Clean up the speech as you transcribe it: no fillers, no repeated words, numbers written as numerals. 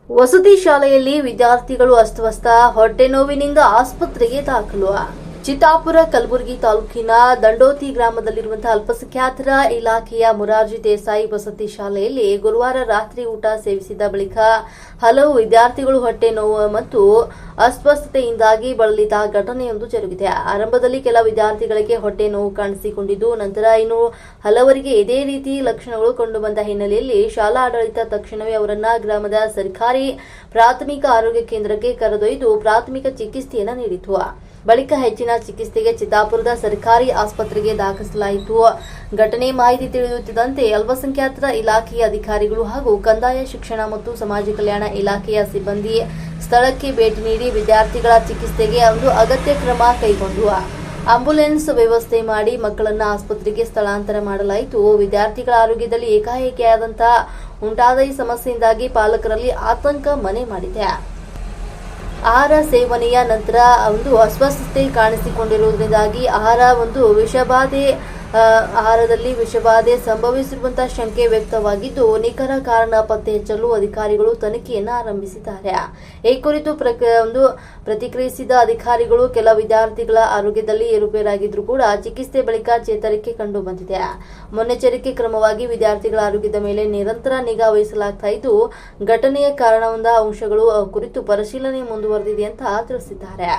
ವಸತಿ ಶಾಲೆಯಲ್ಲಿ ವಿದ್ಯಾರ್ಥಿಗಳು ಅಸ್ತವ್ಯಸ್ತ, ಹೊಟ್ಟೆ ನೋವಿನಿಂದ ಆಸ್ಪತ್ರೆಗೆ ದಾಖಲು. ಚಿತ್ತಾಪುರ ಕಲಬುರಗಿ ತಾಲೂಕಿನ ದಂಡೋತಿ ಗ್ರಾಮದಲ್ಲಿರುವಂತಹ ಅಲ್ಪಸಂಖ್ಯಾತರ ಇಲಾಖೆಯ ಮೊರಾರ್ಜಿ ದೇಸಾಯಿ ವಸತಿ ಶಾಲೆಯಲ್ಲಿ ಗುರುವಾರ ರಾತ್ರಿ ಊಟ ಸೇವಿಸಿದ ಬಳಿಕ ಹಲವು ವಿದ್ಯಾರ್ಥಿಗಳು ಹೊಟ್ಟೆ ನೋವು ಮತ್ತು ಅಸ್ವಸ್ಥತೆಯಿಂದಾಗಿ ಬಳಲಿದ ಘಟನೆಯೊಂದು ಜರುಗಿದೆ. ಆರಂಭದಲ್ಲಿ ಕೆಲ ವಿದ್ಯಾರ್ಥಿಗಳಿಗೆ ಹೊಟ್ಟೆ ನೋವು ಕಾಣಿಸಿಕೊಂಡಿದ್ದು, ನಂತರ ಇನ್ನು ಹಲವರಿಗೆ ಇದೇ ರೀತಿ ಲಕ್ಷಣಗಳು ಕಂಡುಬಂದ ಹಿನ್ನೆಲೆಯಲ್ಲಿ ಶಾಲಾ ಆಡಳಿತ ತಕ್ಷಣವೇ ಅವರನ್ನ ಗ್ರಾಮದ ಸರ್ಕಾರಿ ಪ್ರಾಥಮಿಕ ಆರೋಗ್ಯ ಕೇಂದ್ರಕ್ಕೆ ಕರೆದೊಯ್ದು ಪ್ರಾಥಮಿಕ ಚಿಕಿತ್ಸೆಯನ್ನು ನೀಡಿತು. ಬಳಿಕ ಹೆಚ್ಚಿನ ಚಿಕಿತ್ಸೆಗೆ ಚಿತ್ತಾಪುರದ ಸರ್ಕಾರಿ ಆಸ್ಪತ್ರೆಗೆ ದಾಖಲಿಸಲಾಯಿತು. ಘಟನೆ ಮಾಹಿತಿ ತಿಳಿಯುತ್ತಿದ್ದಂತೆ ಅಲ್ಪಸಂಖ್ಯಾತರ ಇಲಾಖೆಯ ಅಧಿಕಾರಿಗಳು ಹಾಗೂ ಕಂದಾಯ ಶಿಕ್ಷಣ ಮತ್ತು ಸಮಾಜ ಕಲ್ಯಾಣ ಇಲಾಖೆಯ ಸಿಬ್ಬಂದಿ ಸ್ಥಳಕ್ಕೆ ಭೇಟಿ ನೀಡಿ ವಿದ್ಯಾರ್ಥಿಗಳ ಚಿಕಿತ್ಸೆಗೆ ಒಂದು ಅಗತ್ಯ ಕ್ರಮ ಕೈಗೊಂಡು ಆಂಬ್ಯುಲೆನ್ಸ್ ವ್ಯವಸ್ಥೆ ಮಾಡಿ ಮಕ್ಕಳನ್ನ ಆಸ್ಪತ್ರೆಗೆ ಸ್ಥಳಾಂತರ ಮಾಡಲಾಯಿತು. ವಿದ್ಯಾರ್ಥಿಗಳ ಆರೋಗ್ಯದಲ್ಲಿ ಉಂಟಾದ ಈ ಸಮಸ್ಯೆಯಿಂದಾಗಿ ಪಾಲಕರಲ್ಲಿ ಆತಂಕ ಮನೆ ಮಾಡಿದೆ. ಆಹಾರ ಸೇವನೆಯ ನಂತರ ಅಸ್ವಸ್ಥತೆ ಕಾಣಿಸಿಕೊಂಡಿರುವುದರಿಂದಾಗಿ ಆಹಾರದಲ್ಲಿ ವಿಷಬಾಧೆ ಸಂಭವಿಸಿರುವಂತಹ ಶಂಕೆ ವ್ಯಕ್ತವಾಗಿದ್ದು, ನಿಖರ ಕಾರಣ ಪತ್ತೆ ಹಚ್ಚಲು ಅಧಿಕಾರಿಗಳು ತನಿಖೆಯನ್ನು ಆರಂಭಿಸಿದ್ದಾರೆ. ಈ ಕುರಿತು ಪ್ರತಿಕ್ರಿಯಿಸಿದ ಅಧಿಕಾರಿಗಳು, ಕೆಲ ವಿದ್ಯಾರ್ಥಿಗಳ ಆರೋಗ್ಯದಲ್ಲಿ ಏರುಪೇರಾಗಿದ್ರೂ ಕೂಡ ಚಿಕಿತ್ಸೆ ಬಳಿಕ ಚೇತರಿಕೆ ಕಂಡು ಬಂದಿದೆ. ಮುನ್ನೆಚ್ಚರಿಕೆ ಕ್ರಮವಾಗಿ ವಿದ್ಯಾರ್ಥಿಗಳ ಆರೋಗ್ಯದ ಮೇಲೆ ನಿರಂತರ ನಿಗಾ ವಹಿಸಲಾಗ್ತಾ ಇದ್ದು, ಘಟನೆಯ ಕಾರಣವಾದ ಅಂಶಗಳು ಕುರಿತು ಪರಿಶೀಲನೆ ಮುಂದುವರೆದಿದೆ ಅಂತ ತಿಳಿಸಿದ್ದಾರೆ.